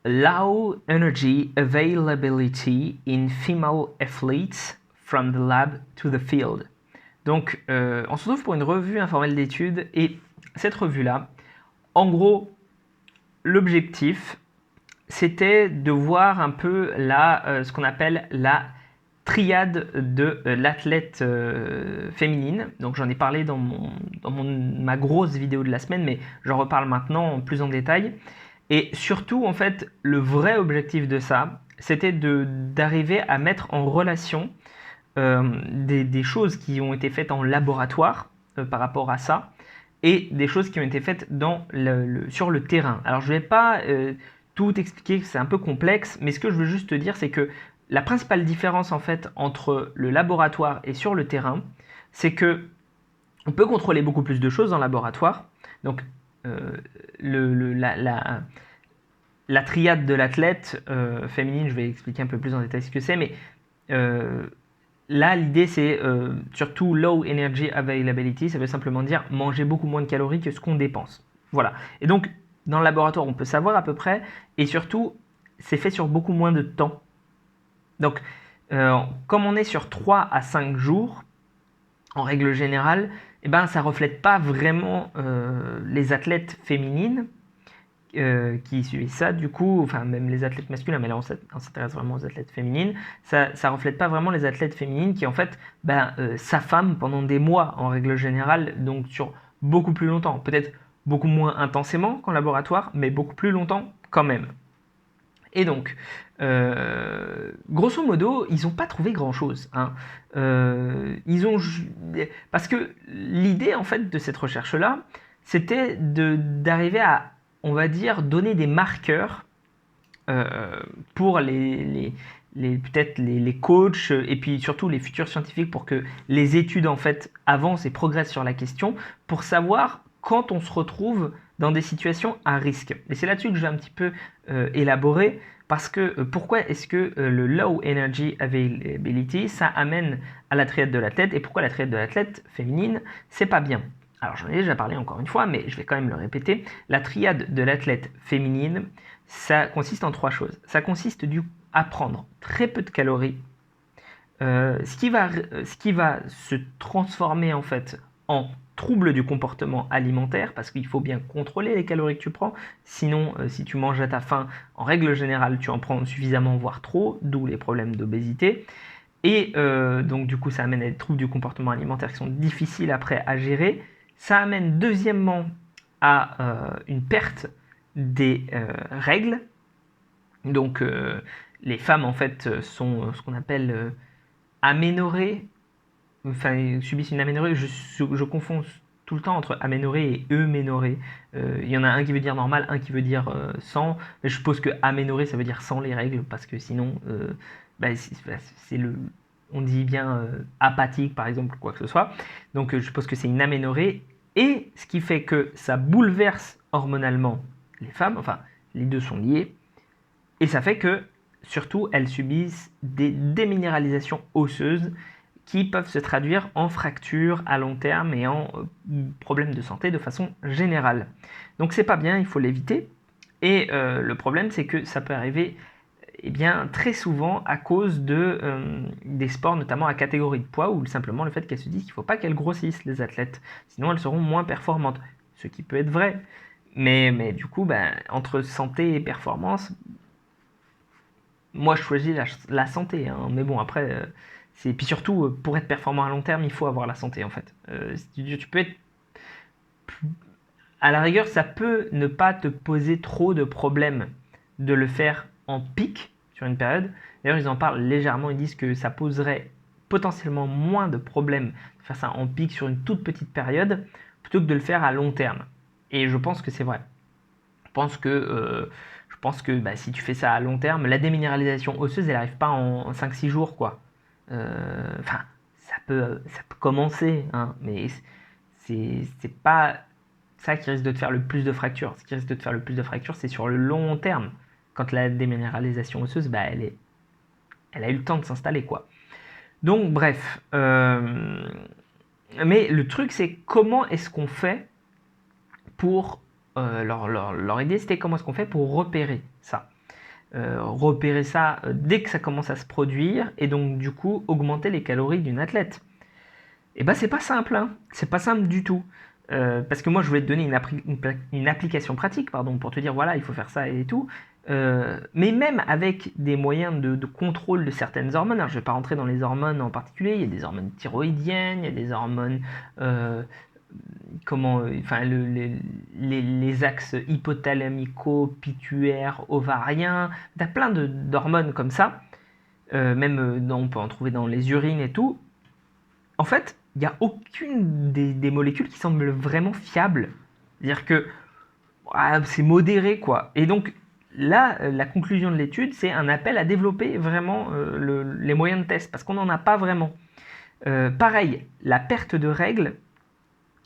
Low energy availability in female athletes from the lab to the field. Donc, on se retrouve pour une revue informelle d'études et cette revue-là, en gros, l'objectif, c'était de voir un peu ce qu'on appelle la triade de l'athlète féminine. Donc j'en ai parlé dans ma grosse vidéo de la semaine, mais j'en reparle maintenant plus en détail. Et surtout, en fait, le vrai objectif de ça, c'était d'arriver à mettre en relation des choses qui ont été faites en laboratoire par rapport à ça et des choses qui ont été faites sur le terrain. Alors je ne vais pas tout expliquer, c'est un peu complexe, mais ce que je veux juste te dire, c'est que la principale différence en fait entre le laboratoire et sur le terrain, c'est que on peut contrôler beaucoup plus de choses en laboratoire. Donc la triade de l'athlète féminine, je vais expliquer un peu plus en détail ce que c'est, mais là, l'idée, c'est surtout low energy availability. Ça veut simplement dire manger beaucoup moins de calories que ce qu'on dépense. Voilà. Et donc, dans le laboratoire, on peut savoir à peu près. Et surtout, c'est fait sur beaucoup moins de temps. Donc, comme on est sur 3 à 5 jours, en règle générale, eh ben, ça ne reflète pas vraiment les athlètes féminines qui suivent ça, du coup, enfin même les athlètes masculins, mais là on s'intéresse vraiment aux athlètes féminines, ça reflète pas vraiment les athlètes féminines qui en fait s'affament pendant des mois en règle générale, donc sur beaucoup plus longtemps, peut-être beaucoup moins intensément qu'en laboratoire, mais beaucoup plus longtemps quand même. Et donc, grosso modo, ils n'ont pas trouvé grand-chose. Hein. Parce que l'idée en fait de cette recherche-là, c'était d'arriver à, on va dire, donner des marqueurs pour peut-être les coachs et puis surtout les futurs scientifiques pour que les études en fait avancent et progressent sur la question pour savoir quand on se retrouve dans des situations à risque. Et c'est là-dessus que je vais un petit peu élaborer parce que pourquoi est-ce que le low energy availability ça amène à la triade de l'athlète et pourquoi la triade de l'athlète féminine c'est pas bien. Alors j'en ai déjà parlé encore une fois, mais je vais quand même le répéter. La triade de l'athlète féminine, ça consiste en 3 choses. Ça consiste à prendre très peu de calories, ce qui va se transformer en fait en trouble du comportement alimentaire, parce qu'il faut bien contrôler les calories que tu prends, sinon si tu manges à ta faim, en règle générale tu en prends suffisamment, voire trop, d'où les problèmes d'obésité. Et donc du coup ça amène à des troubles du comportement alimentaire qui sont difficiles après à gérer. Ça amène deuxièmement à une perte des règles. Donc les femmes en fait sont ce qu'on appelle aménorrhées, enfin subissent une aménorrhée. Je confonds tout le temps entre aménorrhée et euménorrhée. Il y en a un qui veut dire normal, un qui veut dire sans. Mais je suppose que aménorrhée ça veut dire sans les règles parce que sinon c'est on dit bien apathique par exemple quoi que ce soit. Donc je suppose que c'est une aménorrhée et ce qui fait que ça bouleverse hormonalement les femmes. Enfin les deux sont liés. Et ça fait que, surtout, elles subissent des déminéralisations osseuses qui peuvent se traduire en fractures à long terme et en problèmes de santé de façon générale. Donc c'est pas bien, il faut l'éviter. Et le problème, c'est que ça peut arriver bien, très souvent à cause des sports, notamment à catégorie de poids, ou simplement le fait qu'elles se disent qu'il ne faut pas qu'elles grossissent, les athlètes. Sinon, elles seront moins performantes. Ce qui peut être vrai. Mais du coup, entre santé et performance, moi je choisis la santé, hein. Mais bon après, puis surtout pour être performant à long terme, il faut avoir la santé en fait. Tu peux être, à la rigueur, ça peut ne pas te poser trop de problèmes de le faire en pic sur une période. D'ailleurs ils en parlent légèrement, ils disent que ça poserait potentiellement moins de problèmes de faire ça en pic sur une toute petite période plutôt que de le faire à long terme. Et je pense que c'est vrai. Je pense que si tu fais ça à long terme, la déminéralisation osseuse, elle n'arrive pas en 5-6 jours, quoi. Enfin, ça peut commencer, hein, mais c'est pas ça qui risque de te faire le plus de fractures. Ce qui risque de te faire le plus de fractures, c'est sur le long terme. Quand la déminéralisation osseuse, elle a eu le temps de s'installer, quoi. Donc, bref. Mais le truc, c'est comment est-ce qu'on fait pour leur idée, c'était comment est-ce qu'on fait pour repérer ça. repérer ça dès que ça commence à se produire et donc du coup augmenter les calories d'une athlète. Et ben c'est pas simple, hein. C'est pas simple du tout. Parce que moi je voulais te donner une application pratique, pardon, pour te dire voilà il faut faire ça et tout. Mais même avec des moyens de contrôle de certaines hormones, alors je ne vais pas rentrer dans les hormones en particulier, il y a des hormones thyroïdiennes, il y a des hormones, enfin les axes hypothalamico-pituaires, ovariens, tu as plein d'hormones comme ça, même on peut en trouver dans les urines et tout. En fait, il n'y a aucune des molécules qui semble vraiment fiable. C'est-à-dire que c'est modéré, quoi. Et donc, là, la conclusion de l'étude, c'est un appel à développer vraiment les moyens de test, parce qu'on n'en a pas vraiment. Pareil, la perte de règles,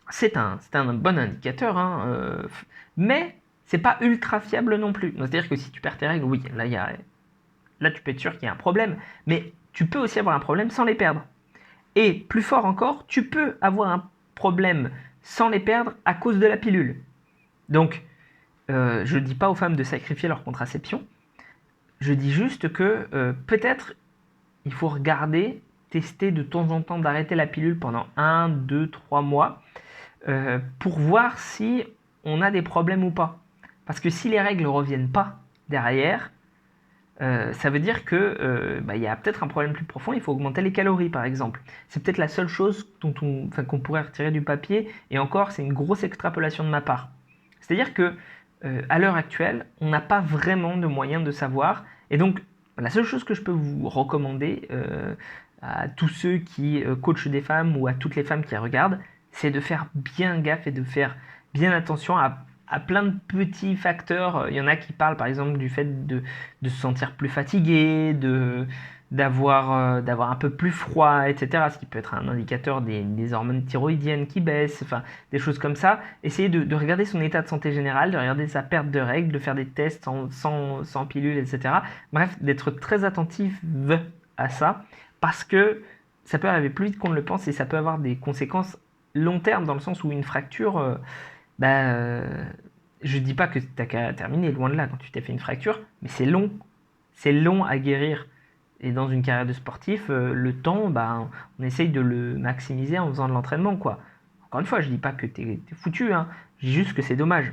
c'est un bon indicateur, hein, mais c'est pas ultra fiable non plus. C'est-à-dire que si tu perds tes règles, oui, là tu peux être sûr qu'il y a un problème, mais tu peux aussi avoir un problème sans les perdre. Et plus fort encore, tu peux avoir un problème sans les perdre à cause de la pilule. Donc, je ne dis pas aux femmes de sacrifier leur contraception. Je dis juste que peut-être il faut regarder, tester de temps en temps d'arrêter la pilule pendant 1, 2, 3 mois pour voir si on a des problèmes ou pas. Parce que si les règles ne reviennent pas derrière, ça veut dire que y a peut-être un problème plus profond, il faut augmenter les calories par exemple. C'est peut-être la seule chose qu'on pourrait retirer du papier, et encore c'est une grosse extrapolation de ma part. C'est-à-dire que à l'heure actuelle, on n'a pas vraiment de moyen de savoir, et donc la seule chose que je peux vous recommander à tous ceux qui coachent des femmes ou à toutes les femmes qui regardent, c'est de faire bien gaffe et de faire bien attention à plein de petits facteurs. Il y en a qui parlent par exemple du fait de se sentir plus fatigué, d'avoir un peu plus froid, etc. Ce qui peut être un indicateur des hormones thyroïdiennes qui baissent, enfin des choses comme ça. Essayez de regarder son état de santé général, de regarder sa perte de règles, de faire des tests sans pilule, etc. Bref, d'être très attentif à ça, parce que ça peut arriver plus vite qu'on ne le pense et ça peut avoir des conséquences long terme, dans le sens où une fracture, je dis pas que tu as qu'à terminer, loin de là, quand tu t'es fait une fracture, mais c'est long. C'est long à guérir. Et dans une carrière de sportif, le temps, on essaye de le maximiser en faisant de l'entraînement, quoi. Encore une fois, je dis pas que t'es foutu, hein. Je dis juste que c'est dommage.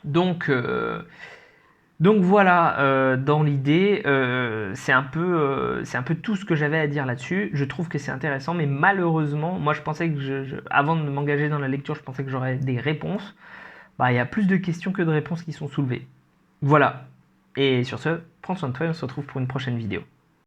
Donc voilà, dans l'idée, c'est un peu tout ce que j'avais à dire là-dessus. Je trouve que c'est intéressant, mais malheureusement, moi je pensais que avant de m'engager dans la lecture, je pensais que j'aurais des réponses. Il y a plus de questions que de réponses qui sont soulevées. Voilà. Et sur ce, prends soin de toi et on se retrouve pour une prochaine vidéo.